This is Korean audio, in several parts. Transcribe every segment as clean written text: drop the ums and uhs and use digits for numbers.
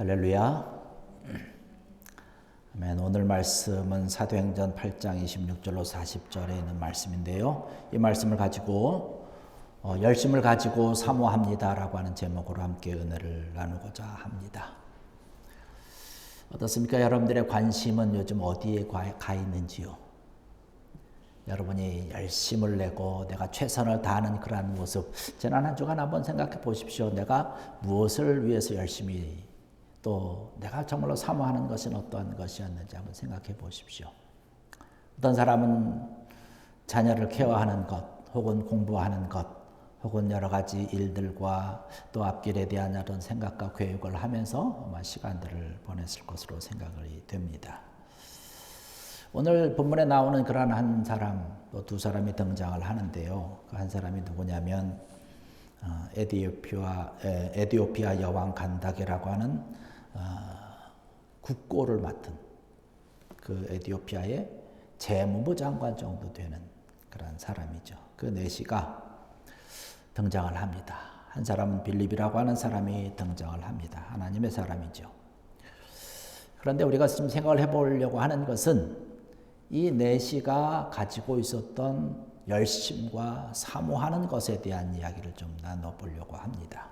할렐루야. 아멘. 오늘 말씀은 사도행전 8장 26절로 40절에 있는 말씀인데요. 이 말씀을 가지고 열심을 가지고 사모합니다라고 하는 제목으로 함께 은혜를 나누고자 합니다. 어떻습니까? 여러분들의 관심은 요즘 어디에 가 있는지요? 여러분이 열심을 내고 내가 최선을 다하는 그러한 모습, 지난 한 주간 한번 생각해 보십시오. 내가 무엇을 위해서 열심히, 또 내가 정말로 사모하는 것은 어떠한 것이었는지 한번 생각해 보십시오. 어떤 사람은 자녀를 케어하는 것, 혹은 공부하는 것, 혹은 여러 가지 일들과 또 앞길에 대한 이런 생각과 계획을 하면서 아마 시간들을 보냈을 것으로 생각이 됩니다. 오늘 본문에 나오는 그러한 한 사람, 또 두 사람이 등장을 하는데요. 그 한 사람이 누구냐면 에디오피아 여왕 간다게라고 하는 국고를 맡은 그 에디오피아의 재무부 장관 정도 되는 그런 사람이죠. 그 내시가 등장을 합니다. 한 사람은 빌립이라고 하는 사람이 등장을 합니다. 하나님의 사람이죠. 그런데 우리가 지금 생각을 해보려고 하는 것은 이 내시가 가지고 있었던 열심과 사모하는 것에 대한 이야기를 좀 나눠보려고 합니다.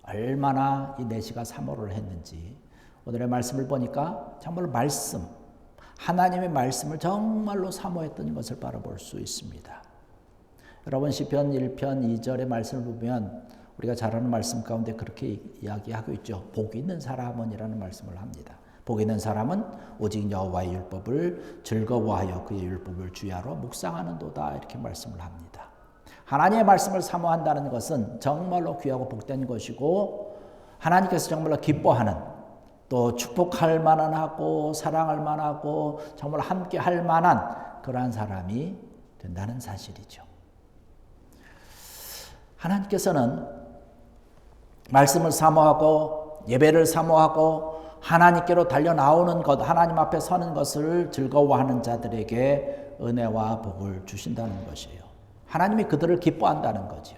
얼마나 이 내시가 사모를 했는지 오늘의 말씀을 보니까 정말로 하나님의 말씀을 정말로 사모했던 것을 바라볼 수 있습니다. 여러분 시편 1편 2절의 말씀을 보면 우리가 잘 아는 말씀 가운데 그렇게 이야기하고 있죠. 복 있는 사람은 이라는 말씀을 합니다. 복 있는 사람은 오직 여호와의 율법을 즐거워하여 그의 율법을 주야로 묵상하는도다, 이렇게 말씀을 합니다. 하나님의 말씀을 사모한다는 것은 정말로 귀하고 복된 것이고, 하나님께서 정말로 기뻐하는, 또 축복할 만하고 사랑할 만하고 정말 함께 할 만한 그러한 사람이 된다는 사실이죠. 하나님께서는 말씀을 사모하고 예배를 사모하고 하나님께로 달려나오는 것, 하나님 앞에 서는 것을 즐거워하는 자들에게 은혜와 복을 주신다는 것이에요. 하나님이 그들을 기뻐한다는 거죠.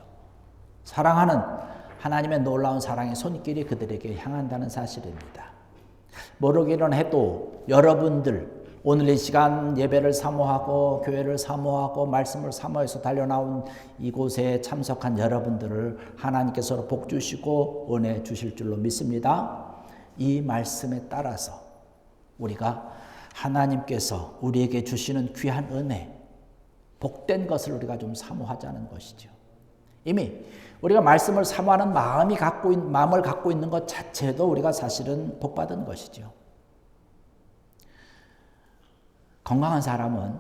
사랑하는 하나님의 놀라운 사랑의 손길이 그들에게 향한다는 사실입니다. 모르기는 해도 여러분들 오늘 이 시간 예배를 사모하고 교회를 사모하고 말씀을 사모해서 달려나온 이곳에 참석한 여러분들을 하나님께서 복 주시고 은혜 주실 줄로 믿습니다. 이 말씀에 따라서 우리가 하나님께서 우리에게 주시는 귀한 은혜, 복된 것을 우리가 좀 사모하자는 것이죠. 이미 우리가 말씀을 사모하는 마음을 갖고 있는 것 자체도 우리가 사실은 복받은 것이죠. 건강한 사람은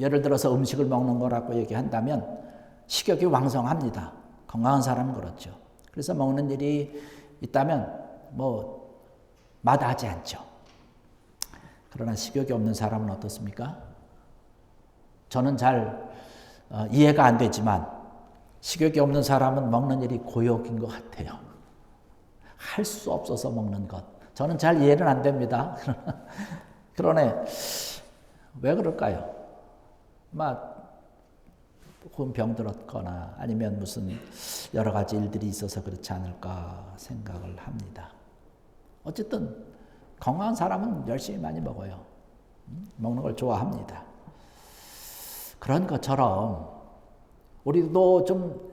예를 들어서 음식을 먹는 거라고 얘기한다면 식욕이 왕성합니다. 건강한 사람은 그렇죠. 그래서 먹는 일이 있다면 마다하지 않죠. 그러나 식욕이 없는 사람은 어떻습니까? 저는 잘 이해가 안 되지만 식욕이 없는 사람은 먹는 일이 고역인 것 같아요. 할 수 없어서 먹는 것. 저는 잘 이해는 안 됩니다. 그러네. 왜 그럴까요? 혹은 병들었거나 아니면 무슨 여러 가지 일들이 있어서 그렇지 않을까 생각을 합니다. 어쨌든 건강한 사람은 열심히 많이 먹어요. 먹는 걸 좋아합니다. 그런 것처럼 우리도 좀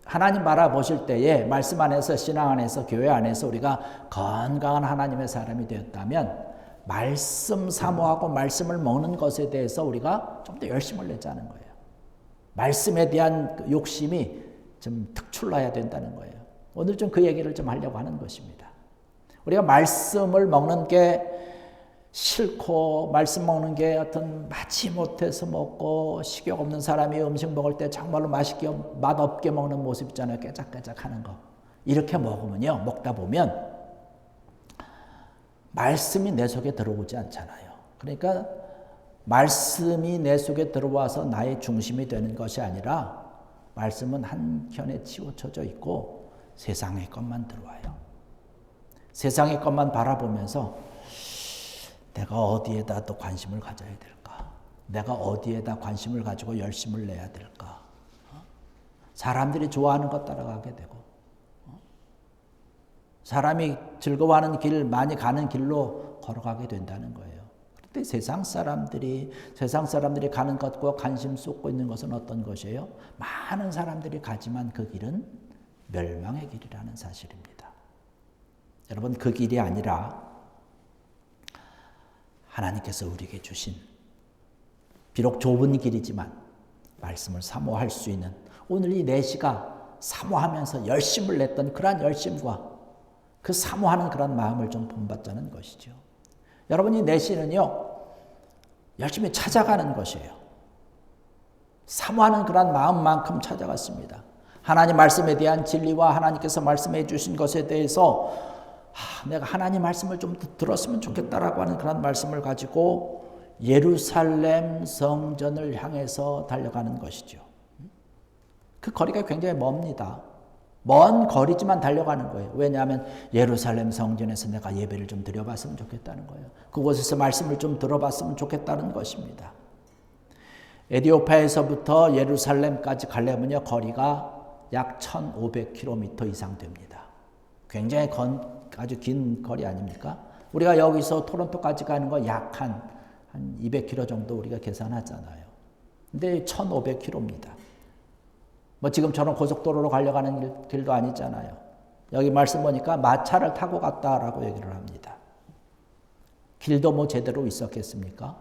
하나님 바라보실 때에 말씀 안에서, 신앙 안에서, 교회 안에서 우리가 건강한 하나님의 사람이 되었다면 말씀 사모하고 말씀을 먹는 것에 대해서 우리가 좀 더 열심을 내자는 거예요. 말씀에 대한 욕심이 좀 특출나야 된다는 거예요. 오늘 좀 그 얘기를 좀 하려고 하는 것입니다. 우리가 말씀을 먹는 게 싫고 말씀 먹는 게 어떤 마지못해서 먹고 식욕 없는 사람이 음식 먹을 때 정말로 맛없게 먹는 모습 있잖아요. 깨작깨작 하는 거. 이렇게 먹다 보면 말씀이 내 속에 들어오지 않잖아요. 그러니까 말씀이 내 속에 들어와서 나의 중심이 되는 것이 아니라 말씀은 한켠에 치우쳐져 있고 세상의 것만 들어와요. 세상의 것만 바라보면서 내가 어디에다 또 관심을 가져야 될까? 내가 어디에다 관심을 가지고 열심을 내야 될까? 사람들이 좋아하는 것 따라가게 되고 사람이 즐거워하는 길, 많이 가는 길로 걸어가게 된다는 거예요. 그런데 세상 사람들이 가는 것과 관심 쏟고 있는 것은 어떤 것이에요? 많은 사람들이 가지만 그 길은 멸망의 길이라는 사실입니다. 여러분, 그 길이 아니라 하나님께서 우리에게 주신 비록 좁은 길이지만 말씀을 사모할 수 있는, 오늘 이 4시가 사모하면서 열심을 냈던 그러한 열심과 그 사모하는 그런 마음을 좀 본받자는 것이죠. 여러분, 이 4시는요 열심히 찾아가는 것이에요. 사모하는 그런 마음만큼 찾아갔습니다. 하나님 말씀에 대한 진리와 하나님께서 말씀해 주신 것에 대해서 내가 하나님 말씀을 좀 들었으면 좋겠다라고 하는 그런 말씀을 가지고 예루살렘 성전을 향해서 달려가는 것이죠. 그 거리가 굉장히 멉니다. 먼 거리지만 달려가는 거예요. 왜냐하면 예루살렘 성전에서 내가 예배를 좀 드려봤으면 좋겠다는 거예요. 그곳에서 말씀을 좀 들어봤으면 좋겠다는 것입니다. 에디오피아에서부터 예루살렘까지 가려면요 거리가 약 1500km 이상 됩니다. 굉장히 아주 긴 거리 아닙니까? 우리가 여기서 토론토까지 가는 거 약 한 200km 정도 우리가 계산하잖아요. 근데 1500km입니다. 뭐 지금처럼 고속도로로 가려가는 길도 아니잖아요. 여기 말씀 보니까 마차를 타고 갔다라고 얘기를 합니다. 길도 뭐 제대로 있었겠습니까?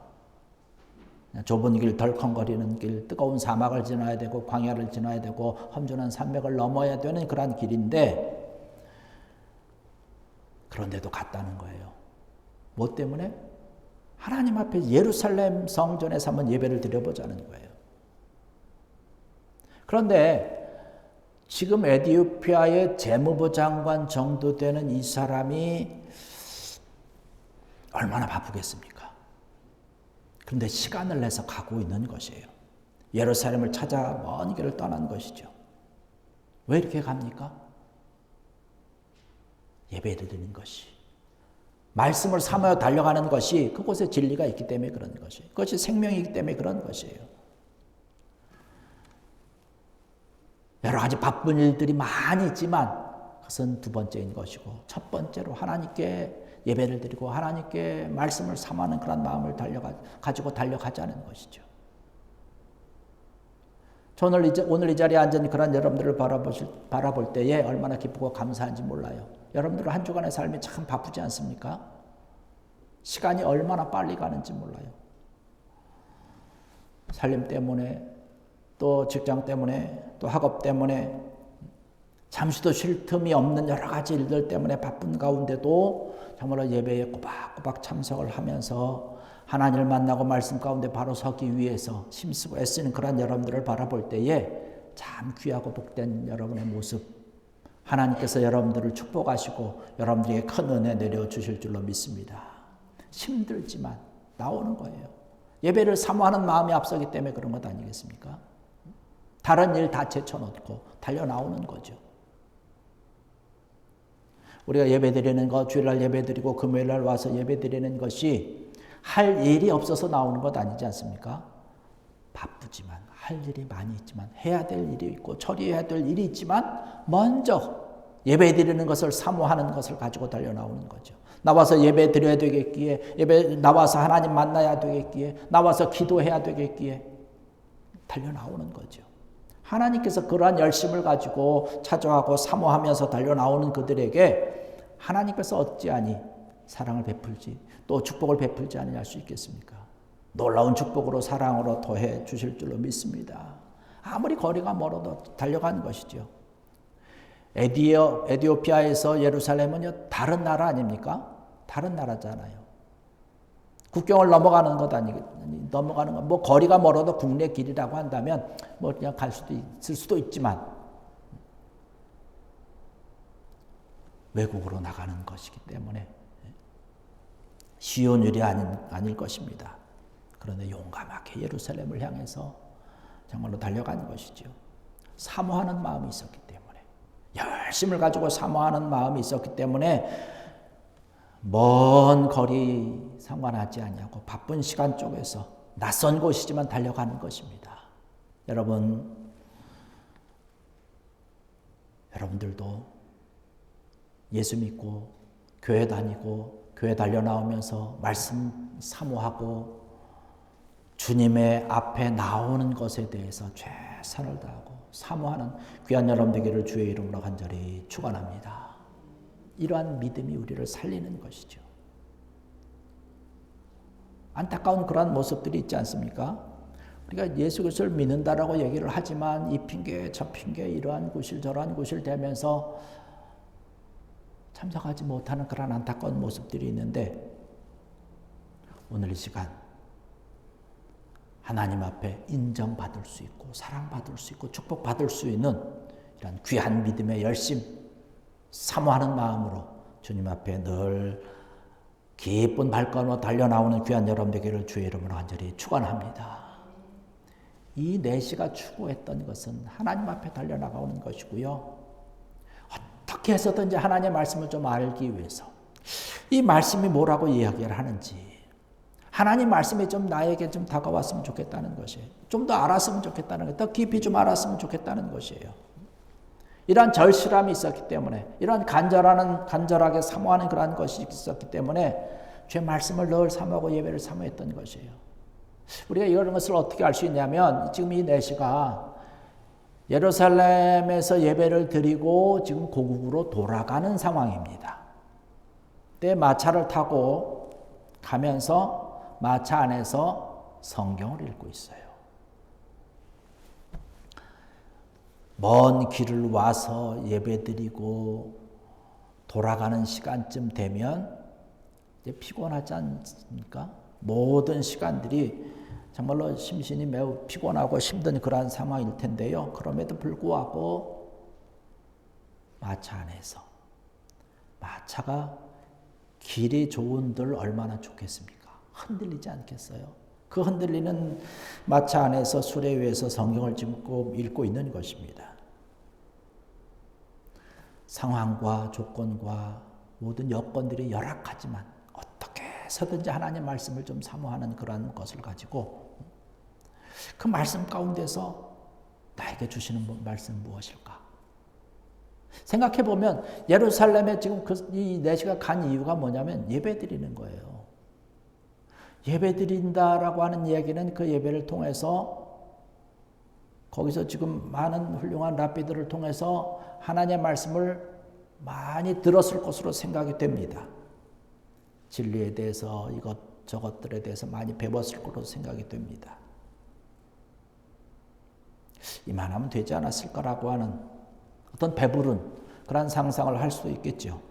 좁은 길, 덜컹거리는 길, 뜨거운 사막을 지나야 되고 광야를 지나야 되고 험준한 산맥을 넘어야 되는 그러한 길인데 그런데도 갔다는 거예요. 뭐 때문에? 하나님 앞에 예루살렘 성전에서 한번 예배를 드려보자는 거예요. 그런데 지금 에티오피아의 재무부 장관 정도 되는 이 사람이 얼마나 바쁘겠습니까? 그런데 시간을 내서 가고 있는 것이에요. 예루살렘을 찾아 먼 길을 떠난 것이죠. 왜 이렇게 갑니까? 예배드리는 것이, 말씀을 삼아 달려가는 것이 그곳에 진리가 있기 때문에 그런 것이에요. 그것이 생명이기 때문에 그런 것이에요. 여러 가지 바쁜 일들이 많이 있지만 그것은 두 번째인 것이고 첫 번째로 하나님께 예배를 드리고 하나님께 말씀을 삼하는 그런 마음을 가지고 달려가자는 것이죠. 오늘 이 자리에 앉은 그런 여러분들을 바라볼 때에 얼마나 기쁘고 감사한지 몰라요. 여러분들 한 주간의 삶이 참 바쁘지 않습니까? 시간이 얼마나 빨리 가는지 몰라요. 살림 때문에, 또 직장 때문에, 또 학업 때문에, 잠시도 쉴 틈이 없는 여러 가지 일들 때문에 바쁜 가운데도 정말로 예배에 꼬박꼬박 참석을 하면서 하나님을 만나고 말씀 가운데 바로 서기 위해서 힘쓰고 애쓰는 그런 여러분들을 바라볼 때에 참 귀하고 복된 여러분의 모습, 하나님께서 여러분들을 축복하시고 여러분들에게 큰 은혜 내려주실 줄로 믿습니다. 힘들지만 나오는 거예요. 예배를 사모하는 마음이 앞서기 때문에 그런 것 아니겠습니까? 다른 일 다 제쳐놓고 달려 나오는 거죠. 우리가 예배드리는 것, 주일날 예배드리고 금요일날 와서 예배드리는 것이 할 일이 없어서 나오는 것 아니지 않습니까? 바쁘지만, 할 일이 많이 있지만, 해야 될 일이 있고 처리해야 될 일이 있지만 먼저 예배드리는 것을 사모하는 것을 가지고 달려 나오는 거죠. 나와서 예배 드려야 되겠기에, 나와서 하나님 만나야 되겠기에, 나와서 기도해야 되겠기에 달려 나오는 거죠. 하나님께서 그러한 열심을 가지고 찾아가고 사모하면서 달려 나오는 그들에게 하나님께서 어찌하니 사랑을 베풀지, 또 축복을 베풀지 아니할 수 있겠습니까? 놀라운 축복으로 사랑으로 더해 주실 줄로 믿습니다. 아무리 거리가 멀어도 달려가는 것이죠. 에티오피아에서 예루살렘은요 다른 나라 아닙니까? 다른 나라잖아요. 국경을 넘어가는 것 넘어가는 것, 뭐 거리가 멀어도 국내 길이라고 한다면 뭐 그냥 갈 수도 있을 수도 있지만 외국으로 나가는 것이기 때문에 쉬운 일이 아닐 것입니다. 그런데 용감하게 예루살렘을 향해서 정말로 달려간 것이죠. 사모하는 마음이 있었기 때문에, 열심을 가지고 사모하는 마음이 있었기 때문에 먼 거리 상관하지 아니하고 바쁜 시간 쪽에서 낯선 곳이지만 달려가는 것입니다. 여러분들도 예수 믿고 교회 다니고 교회 달려 나오면서 말씀 사모하고 주님의 앞에 나오는 것에 대해서 최선을 다하고 사모하는 귀한 여러분 되기를 주의 이름으로 간절히 축원합니다. 이러한 믿음이 우리를 살리는 것이죠. 안타까운 그러한 모습들이 있지 않습니까? 우리가 예수 그리스도를 믿는다라고 얘기를 하지만 이 핑계 저 핑계 이러한 구실 저러한 구실 되면서 참석하지 못하는 그런 안타까운 모습들이 있는데 오늘 이 시간 하나님 앞에 인정받을 수 있고 사랑받을 수 있고 축복받을 수 있는 이런 귀한 믿음의 열심 사모하는 마음으로 주님 앞에 늘 기쁜 발걸음으로 달려나오는 귀한 여러분 되기를 주의 이름으로 간절히 축원합니다. 이 내시가 추구했던 것은 하나님 앞에 달려나가는 것이고요. 어떻게 해서든지 하나님의 말씀을 좀 알기 위해서 이 말씀이 뭐라고 이야기를 하는지 하나님 말씀이 좀 나에게 좀 다가왔으면 좋겠다는 것이에요. 좀 더 알았으면 좋겠다는 거예요. 더 깊이 좀 알았으면 좋겠다는 것이에요. 이러한 절실함이 있었기 때문에 이러한 간절하게 사모하는 그러한 것이 있었기 때문에 주의 말씀을 늘 사모하고 예배를 사모했던 것이에요. 우리가 이런 것을 어떻게 알 수 있냐면 지금 이 내시가 예루살렘에서 예배를 드리고 지금 고국으로 돌아가는 상황입니다. 그때 마차를 타고 가면서 마차 안에서 성경을 읽고 있어요. 먼 길을 와서 예배드리고 돌아가는 시간쯤 되면 이제 피곤하지 않습니까? 모든 시간들이 정말로 심신이 매우 피곤하고 힘든 그러한 상황일 텐데요. 그럼에도 불구하고 마차 안에서 마차가 길이 좋은들 얼마나 좋겠습니까? 흔들리지 않겠어요? 그 흔들리는 마차 안에서 수레 위에서 성경을 읽고 있는 것입니다. 상황과 조건과 모든 여건들이 열악하지만 어떻게 해서든지 하나님의 말씀을 좀 사모하는 그런 것을 가지고 그 말씀 가운데서 나에게 주시는 말씀은 무엇일까? 생각해 보면 예루살렘에 지금 이 내시가 간 이유가 뭐냐면 예배 드리는 거예요. 예배 드린다라고 하는 이야기는 그 예배를 통해서 거기서 지금 많은 훌륭한 랍비들을 통해서 하나님의 말씀을 많이 들었을 것으로 생각이 됩니다. 진리에 대해서 이것저것들에 대해서 많이 배웠을 것으로 생각이 됩니다. 이만하면 되지 않았을 거라고 하는 어떤 배부른 그런 상상을 할 수도 있겠죠.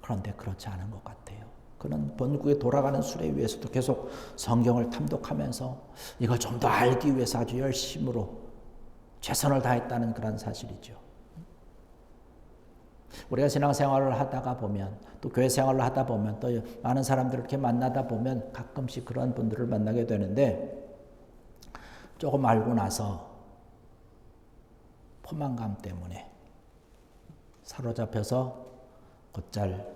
그런데 그렇지 않은 것 같아요. 그는 본국에 돌아가는 수레 위에서도 계속 성경을 탐독하면서 이걸 좀 더 알기 위해서 아주 열심으로 최선을 다했다는 그런 사실이죠. 우리가 신앙생활을 하다가 보면 또 교회 생활을 하다 보면 또 많은 사람들을 이렇게 만나다 보면 가끔씩 그런 분들을 만나게 되는데 조금 알고 나서 포만감 때문에 사로잡혀서 곧잘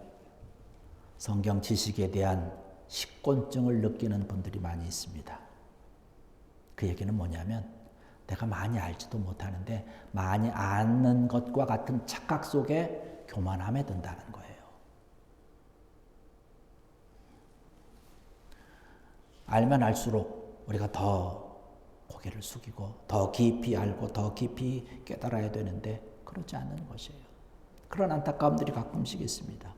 성경 지식에 대한 식곤증을 느끼는 분들이 많이 있습니다. 그 얘기는 뭐냐면 내가 많이 알지도 못하는데 많이 아는 것과 같은 착각 속에 교만함에 든다는 거예요. 알면 알수록 우리가 더 고개를 숙이고 더 깊이 알고 더 깊이 깨달아야 되는데 그렇지 않는 것이에요. 그런 안타까움들이 가끔씩 있습니다.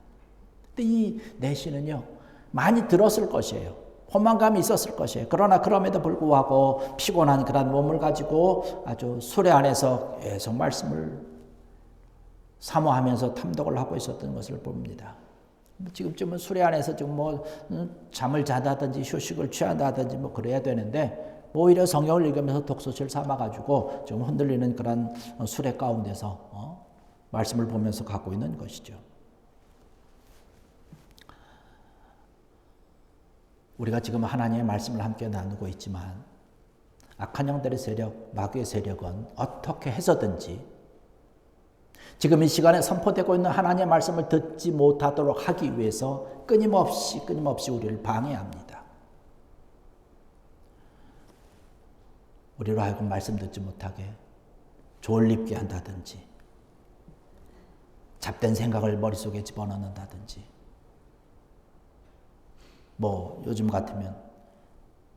근데 이 내시는요, 많이 들었을 것이에요. 포만감이 있었을 것이에요. 그러나 그럼에도 불구하고 피곤한 그런 몸을 가지고 아주 수레 안에서 계속 말씀을 사모하면서 탐독을 하고 있었던 것을 봅니다. 지금쯤은 수레 안에서 지금 잠을 자다든지 휴식을 취한다든지 그래야 되는데 오히려 성경을 읽으면서 독서실 삼아가지고 좀 흔들리는 그런 수레 가운데서 말씀을 보면서 가고 있는 것이죠. 우리가 지금 하나님의 말씀을 함께 나누고 있지만 악한 영들의 세력, 마귀의 세력은 어떻게 해서든지 지금 이 시간에 선포되고 있는 하나님의 말씀을 듣지 못하도록 하기 위해서 끊임없이 우리를 방해합니다. 우리로 하여금 말씀 듣지 못하게 졸립게 한다든지 잡된 생각을 머릿속에 집어넣는다든지, 뭐 요즘 같으면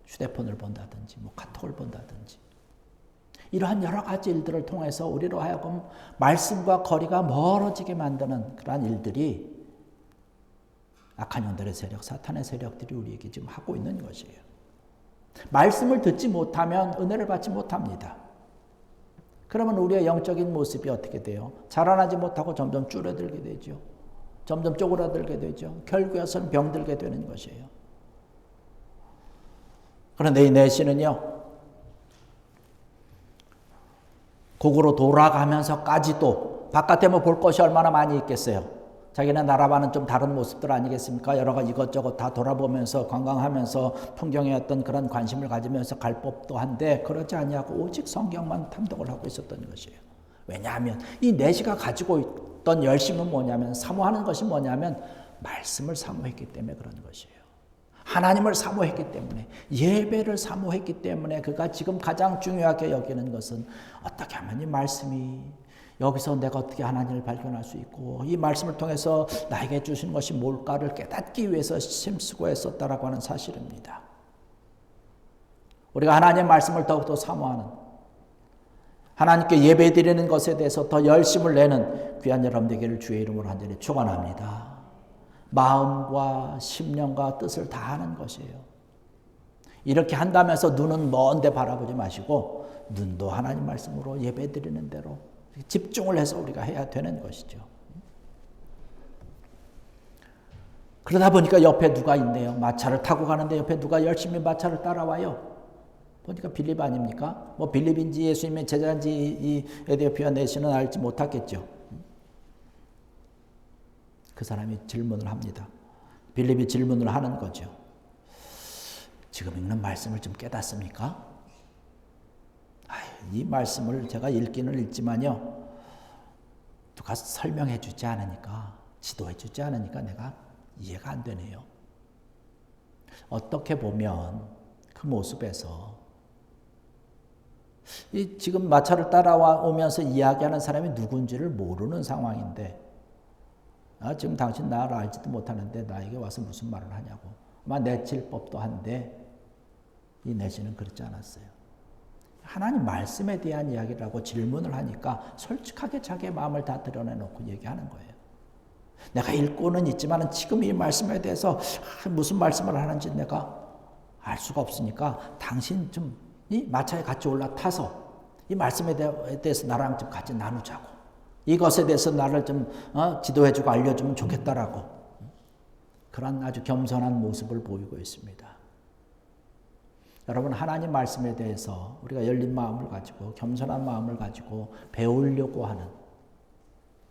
휴대폰을 본다든지, 뭐 카톡을 본다든지, 이러한 여러 가지 일들을 통해서 우리로 하여금 말씀과 거리가 멀어지게 만드는 그러한 일들이 악한 영들의 세력, 사탄의 세력들이 우리에게 지금 하고 있는 것이에요. 말씀을 듣지 못하면 은혜를 받지 못합니다. 그러면 우리의 영적인 모습이 어떻게 돼요? 자라나지 못하고 점점 줄어들게 되죠. 점점 쪼그라들게 되죠. 결국에서는 병들게 되는 것이에요. 그런데 이 내시는요, 곡으로 돌아가면서까지도 바깥에 뭐 볼 것이 얼마나 많이 있겠어요. 자기는 나라와는 좀 다른 모습들 아니겠습니까? 여러 가지 이것저것 다 돌아보면서 관광하면서 풍경에 어떤 그런 관심을 가지면서 갈 법도 한데 그러지 아니하고 오직 성경만 탐독을 하고 있었던 것이에요. 왜냐하면 이 내시가 가지고 있던 열심은 뭐냐면, 사모하는 것이 뭐냐면 말씀을 사모했기 때문에 그런 것이에요. 하나님을 사모했기 때문에, 예배를 사모했기 때문에 그가 지금 가장 중요하게 여기는 것은 어떻게 하면 이 말씀이 여기서 내가 어떻게 하나님을 발견할 수 있고 이 말씀을 통해서 나에게 주신 것이 뭘까를 깨닫기 위해서 힘쓰고 했었다라고 하는 사실입니다. 우리가 하나님의 말씀을 더욱더 사모하는, 하나님께 예배드리는 것에 대해서 더 열심을 내는 귀한 여러분 되기를 주의 이름으로 간절히 축원합니다. 마음과 심령과 뜻을 다하는 것이에요. 이렇게 한다면서 눈은 먼데 바라보지 마시고 눈도 하나님 말씀으로 예배드리는 대로 집중을 해서 우리가 해야 되는 것이죠. 그러다 보니까 옆에 누가 있네요. 마차를 타고 가는데 옆에 누가 열심히 마차를 따라와요. 보니까 빌립 아닙니까? 뭐 빌립인지 예수님의 제자인지 이 에디오피아 내시는 알지 못하겠죠. 그 사람이 질문을 합니다. 빌립이 질문을 하는 거죠. 지금 읽는 말씀을 좀 깨닫습니까? 이 말씀을 제가 읽기는 읽지만요, 누가 설명해 주지 않으니까, 지도해 주지 않으니까 내가 이해가 안 되네요. 어떻게 보면 그 모습에서 지금 마차를 따라오면서 이야기하는 사람이 누군지를 모르는 상황인데, 지금 당신 나를 알지도 못하는데 나에게 와서 무슨 말을 하냐고 아마 내칠 법도 한데, 이 내시는 그렇지 않았어요. 하나님 말씀에 대한 이야기를 하고 질문을 하니까 솔직하게 자기의 마음을 다 드러내놓고 얘기하는 거예요. 내가 읽고는 있지만 지금 이 말씀에 대해서 무슨 말씀을 하는지 내가 알 수가 없으니까 당신 좀 이 마차에 같이 올라타서 이 말씀에 대해서 나랑 좀 같이 나누자고, 이것에 대해서 나를 좀 지도해주고 알려주면 좋겠다라고, 그런 아주 겸손한 모습을 보이고 있습니다. 여러분, 하나님 말씀에 대해서 우리가 열린 마음을 가지고 겸손한 마음을 가지고 배우려고 하는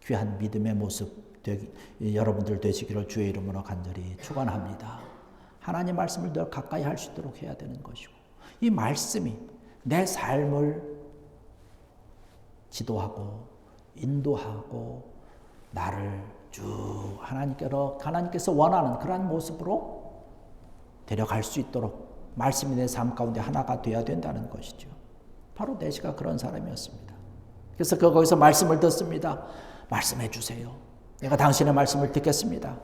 귀한 믿음의 모습 여러분들 되시기를 주의 이름으로 간절히 축원합니다. 하나님 말씀을 더 가까이 할 수 있도록 해야 되는 것이고, 이 말씀이 내 삶을 지도하고 인도하고 나를 쭉 하나님께서 원하는 그러한 모습으로 데려갈 수 있도록 말씀이 내 삶 가운데 하나가 되어야 된다는 것이죠. 바로 내시가 그런 사람이었습니다. 그래서 거기서 말씀을 듣습니다. 말씀해 주세요. 내가 당신의 말씀을 듣겠습니다.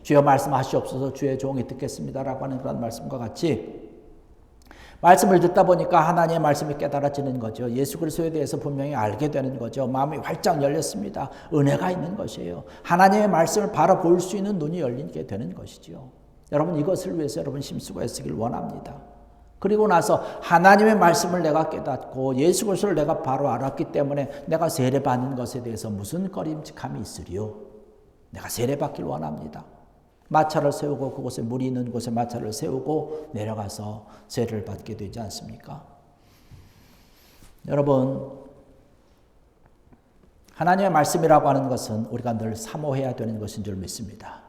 주여 말씀하시옵소서, 주의 종이 듣겠습니다라고 하는 그런 말씀과 같이 말씀을 듣다 보니까 하나님의 말씀이 깨달아지는 거죠. 예수 그리스도에 대해서 분명히 알게 되는 거죠. 마음이 활짝 열렸습니다. 은혜가 있는 것이에요. 하나님의 말씀을 바라볼 수 있는 눈이 열리게 되는 것이죠. 여러분, 이것을 위해서 여러분 힘쓰고 애쓰길 원합니다. 그리고 나서 하나님의 말씀을 내가 깨닫고 예수 그리스도를 내가 바로 알았기 때문에 내가 세례받는 것에 대해서 무슨 꺼림칙함이 있으리요? 내가 세례받길 원합니다. 마차를 세우고 그곳에 물이 있는 곳에 마차를 세우고 내려가서 세례를 받게 되지 않습니까? 여러분, 하나님의 말씀이라고 하는 것은 우리가 늘 사모해야 되는 것인 줄 믿습니다.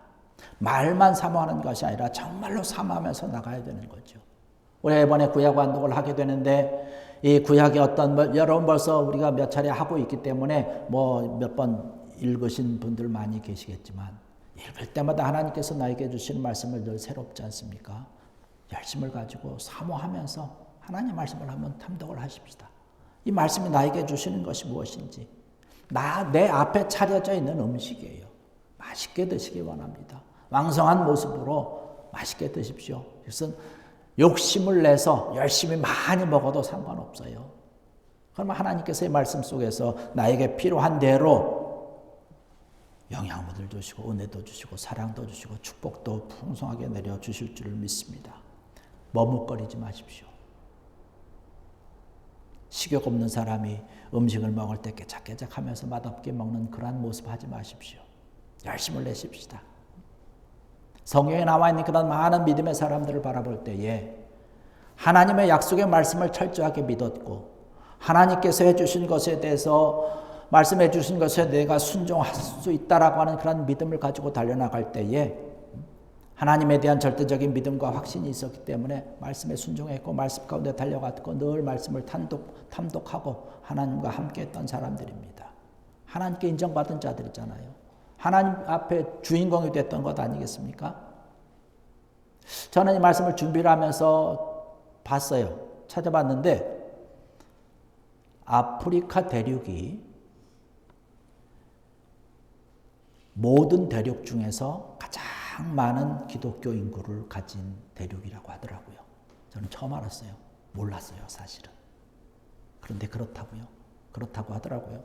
말만 사모하는 것이 아니라 정말로 사모하면서 나가야 되는 거죠. 우리가 이번에 구약 완독을 하게 되는데 이 구약의 어떤 여러분 벌써 우리가 몇 차례 하고 있기 때문에 뭐 몇 번 읽으신 분들 많이 계시겠지만, 읽을 때마다 하나님께서 나에게 주시는 말씀을 늘 새롭지 않습니까? 열심을 가지고 사모하면서 하나님의 말씀을 한번 탐독을 하십시다. 이 말씀이 나에게 주시는 것이 무엇인지, 내 앞에 차려져 있는 음식이에요. 맛있게 드시기 원합니다. 왕성한 모습으로 맛있게 드십시오. 그래서 욕심을 내서 열심히 많이 먹어도 상관없어요. 그러면 하나님께서의 말씀 속에서 나에게 필요한 대로 영양분을 주시고 은혜도 주시고 사랑도 주시고 축복도 풍성하게 내려주실 줄을 믿습니다. 머뭇거리지 마십시오. 식욕 없는 사람이 음식을 먹을 때 깨작깨작하면서 맛없게 먹는 그러한 모습 하지 마십시오. 열심을 내십시다. 성경에 나와 있는 그런 많은 믿음의 사람들을 바라볼 때에 하나님의 약속의 말씀을 철저하게 믿었고 하나님께서 해주신 것에 대해서 말씀해 주신 것에 내가 순종할 수 있다라고 하는 그런 믿음을 가지고 달려나갈 때에 하나님에 대한 절대적인 믿음과 확신이 있었기 때문에 말씀에 순종했고 말씀 가운데 달려갔고 늘 말씀을 탐독하고 하나님과 함께했던 사람들입니다. 하나님께 인정받은 자들이잖아요. 하나님 앞에 주인공이 됐던 것 아니겠습니까? 저는 이 말씀을 준비를 하면서 봤어요. 찾아봤는데 아프리카 대륙이 모든 대륙 중에서 가장 많은 기독교 인구를 가진 대륙이라고 하더라고요. 저는 처음 알았어요. 몰랐어요, 사실은. 그런데 그렇다고 하더라고요.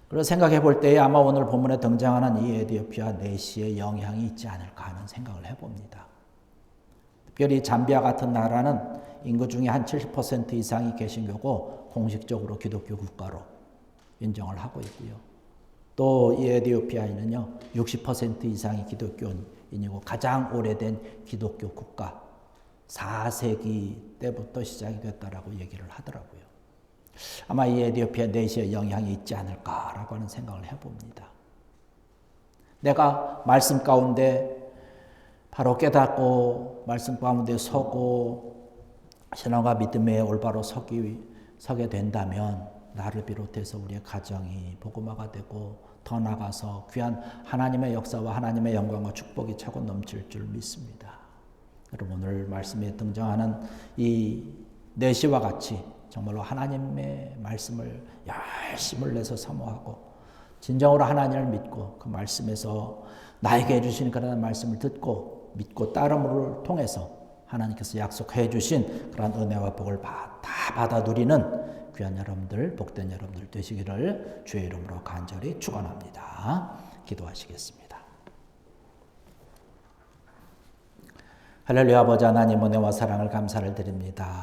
그래서 생각해 볼 때에 아마 오늘 본문에 등장하는 이 에티오피아 내시의 영향이 있지 않을까 하는 생각을 해봅니다. 특별히 잠비아 같은 나라는 인구 중에 한 70% 이상이 개신교고 공식적으로 기독교 국가로 인정을 하고 있고요. 또 이 에티오피아에는요 60% 이상이 기독교인이고 가장 오래된 기독교 국가 4세기 때부터 시작이 됐다라고 얘기를 하더라고요. 아마 이 에티오피아 내시의 영향이 있지 않을까라고 하는 생각을 해봅니다. 내가 말씀 가운데 바로 깨닫고 말씀 가운데 서고 신앙과 믿음에 올바로 서게 된다면 나를 비롯해서 우리의 가정이 복음화가 되고 더 나아가서 귀한 하나님의 역사와 하나님의 영광과 축복이 차고 넘칠 줄 믿습니다. 여러분 오늘 말씀에 등장하는 이 내시와 같이 정말로 하나님의 말씀을 열심을 내서 사모하고 진정으로 하나님을 믿고 그 말씀에서 나에게 해주신 그런 말씀을 듣고 믿고 따름을 통해서 하나님께서 약속해 주신 그런 은혜와 복을 다 받아 누리는 귀한 여러분들, 복된 여러분들 되시기를 주의 이름으로 간절히 축원합니다. 기도하시겠습니다. 할렐루야. 아버지 하나님 은혜와 사랑을 감사를 드립니다.